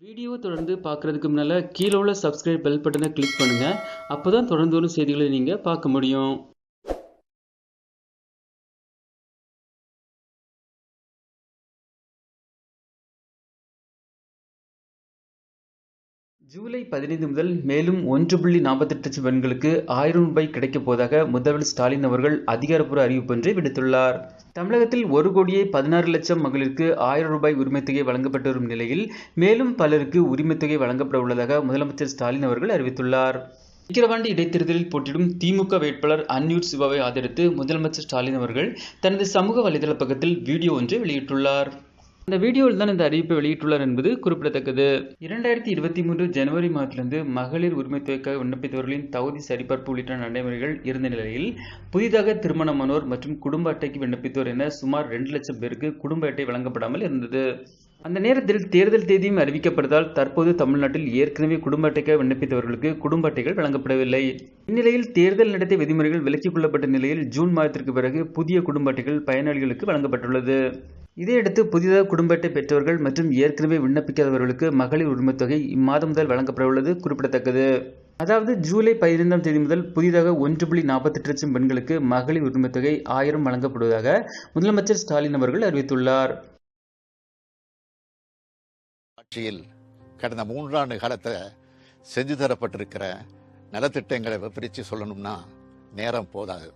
வீடியோவை தொடர்ந்து பார்க்குறதுக்கு முன்னால் கீழே உள்ள சப்ஸ்கிரைப் பெல் பட்டனை கிளிக் பண்ணுங்கள். அப்போ தான் தொடர்ந்து வரும் செய்திகளை நீங்கள் பார்க்க முடியும். ஜூலை 15 முதல் மேலும் 1.48 லட்சம் பெண்களுக்கு 1000 ரூபாய் கிடைக்கப் போவதாக முதல்வர் ஸ்டாலின் அவர்கள் அதிகாரப்பூர்வ அறிவிப்பு ஒன்றை விடுத்துள்ளார். தமிழகத்தில் 1,16,00,000 மகளிருக்கு 1000 ரூபாய் உரிமைத்தொகை வழங்கப்பட்டு வரும் நிலையில் மேலும் பலருக்கு உரிமைத்தொகை வழங்கப்பட உள்ளதாக முதலமைச்சர் ஸ்டாலின் அவர்கள் அறிவித்துள்ளார். விக்கிரவாண்டி இடைத்தேர்தலில் போட்டியிடும் திமுக வேட்பாளர் அன்னியூர் சிவாவை ஆதரித்து முதலமைச்சர் ஸ்டாலின் அவர்கள் தனது சமூக வலைதள பக்கத்தில் வீடியோ ஒன்றை வெளியிட்டுள்ளார். இந்த வீடியோவில் தான் இந்த அறிவிப்பை வெளியிட்டுள்ளார் என்பது குறிப்பிடத்தக்கது. 2023 ஜனவரி மாதத்திலிருந்து மகளிர் உரிமைத்தொகைக்காக விண்ணப்பித்தவர்களின் தகுதி சரிபார்ப்பு உள்ளிட்ட நடைமுறைகள் இருந்த நிலையில் புதிதாக திருமணமானோர் மற்றும் குடும்ப அட்டைக்கு விண்ணப்பித்தோர் என சுமார் 2 லட்சம் பேருக்கு குடும்ப அட்டை வழங்கப்படாமல் இருந்தது. அந்த நேரத்தில் தேர்தல் தேதியும் அறிவிக்கப்பட்டதால் தற்போது தமிழ்நாட்டில் ஏற்கனவே குடும்ப அட்டைக்காக விண்ணப்பித்தவர்களுக்கு குடும்ப அட்டைகள் வழங்கப்படவில்லை. இந்நிலையில் தேர்தல் நடத்தை விதிமுறைகள் விலக்கிக் கொள்ளப்பட்ட நிலையில் ஜூன் மாதத்திற்கு பிறகு புதிய குடும்ப அட்டைகள் பயனாளிகளுக்கு வழங்கப்பட்டுள்ளது. இதையடுத்து புதிதாக குடும்ப அட்டை பெற்றவர்கள் மற்றும் ஏற்கனவே விண்ணப்பிக்காதவர்களுக்கு மகளிர் உரிமைத்தொகை இம்மாதம் முதல் வழங்கப்பட உள்ளது குறிப்பிடத்தக்கது. அதாவது ஜூலை 15ஆம் தேதி முதல் புதிதாக 1.48 லட்சம் பெண்களுக்கு மகளிர் உரிமைத்தொகை 1000 வழங்கப்படுவதாக முதலமைச்சர் ஸ்டாலின் அவர்கள் அறிவித்துள்ளார். ஆட்சியில் கடந்த 3 ஆண்டு காலத்தில் செஞ்சு தரப்பட்டிருக்கிற நலத்திட்டங்களை விவரித்து சொல்லணும்னா நேரம் போதாது.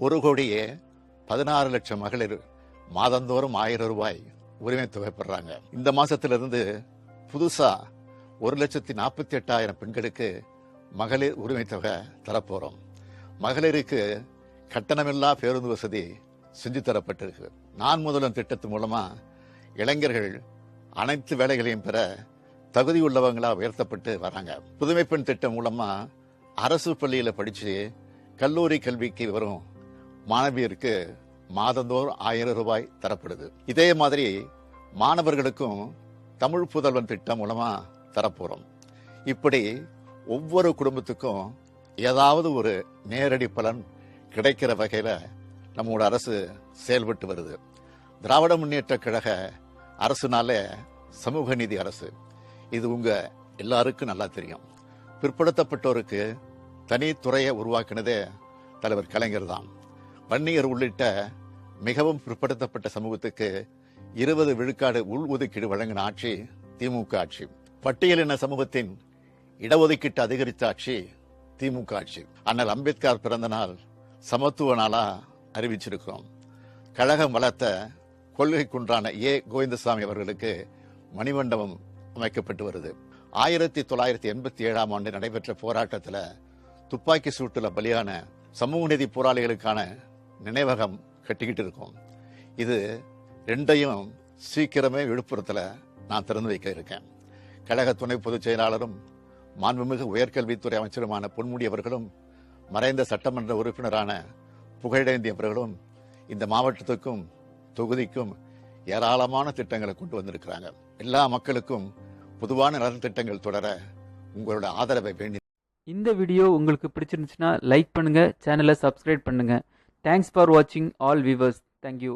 1,16,00,000 மகளிர் மாதந்தோறும் 1000 ரூபாய் உரிமை தொகை பெறாங்க. இந்த மாசத்திலிருந்து புதுசா 1,48,000 பெண்களுக்கு மகளிர் உரிமை தொகை தரப்போறோம். மகளிருக்கு கட்டணமில்லா பேருந்து வசதி செஞ்சு தரப்பட்டிருக்கு. நான் முதல்வன் திட்டத்தின் மூலமா இளைஞர்கள் அனைத்து வேலைகளையும் பெற தகுதி உள்ளவங்களா உயர்த்தப்பட்டு வராங்க. புதுமை பெண் திட்டம் மூலமா அரசு பள்ளியில படிச்சு கல்லூரி கல்விக்கு வரும் மாணவியருக்கு மாதந்தோறும் 1000 ரூபாய் தரப்படுது. இதே மாதிரி மாணவர்களுக்கும் தமிழ் புதல்வன் திட்டம் மூலமா தரப்போறோம். இப்படி ஒவ்வொரு குடும்பத்துக்கும் ஏதாவது ஒரு நேரடி பலன் கிடைக்கிற வகையில நம்மளோட அரசு செயல்பட்டு வருது. திராவிட முன்னேற்ற கழக அரசுனாலே சமூக நீதி அரசு. இது உங்க எல்லாருக்கும் நல்லா தெரியும். பிற்படுத்தப்பட்டோருக்கு தனி துறையை உருவாக்கினதே தலைவர் கலைஞர் தான். வன்னியர் உள்ளிட்ட மிகவும் பிற்படுத்தப்பட்ட சமூகத்துக்கு 20 விழுக்காடு உள் ஒதுக்கீடு வழங்கின ஆட்சி திமுக ஆட்சி. பட்டியலின சமூகத்தின் இடஒதுக்கீட்டு அதிகரித்த ஆட்சி திமுக ஆட்சி. அண்ணல் அம்பேத்கர் பிறந்த நாள் சமத்துவ நாளா அறிவிச்சிருக்கிறோம். கழகம் வளர்த்த கொள்கை குன்றான கோவிந்தசாமி அவர்களுக்கு மணிமண்டபம் அமைக்கப்பட்டு வருது. 1987ஆம் ஆண்டு நடைபெற்ற போராட்டத்தில் துப்பாக்கி சூட்டுல பலியான சமூக நீதி போராளிகளுக்கான நினைவகம் கட்டிக்கிட்டு இருக்கோம். இது ரெண்டையும் சீக்கிரமே விழுப்புரத்தில் நான் திறந்து வைக்க இருக்கேன். கழக துணை பொதுச் செயலாளரும் மாண்புமிகு உயர்கல்வித்துறை அமைச்சருமான பொன்முடி அவர்களும் மறைந்த சட்டமன்ற உறுப்பினரான புகழேந்தி அவர்களும் இந்த மாவட்டத்துக்கும் தொகுதிக்கும் ஏராளமான திட்டங்களை கொண்டு வந்திருக்கிறாங்க. எல்லா மக்களுக்கும் பொதுவான நலத்திட்டங்கள் தொடர உங்களோட ஆதரவை வேண்டி. இந்த வீடியோ உங்களுக்கு பிடிச்சிருந்துச்சுன்னா லைக் பண்ணுங்க, சேனலை சப்ஸ்கிரைப் பண்ணுங்க. தேங்க்ஸ் ஃபார் வாட்சிங் ஆல் வியூவர்ஸ். தேங்க்யூ.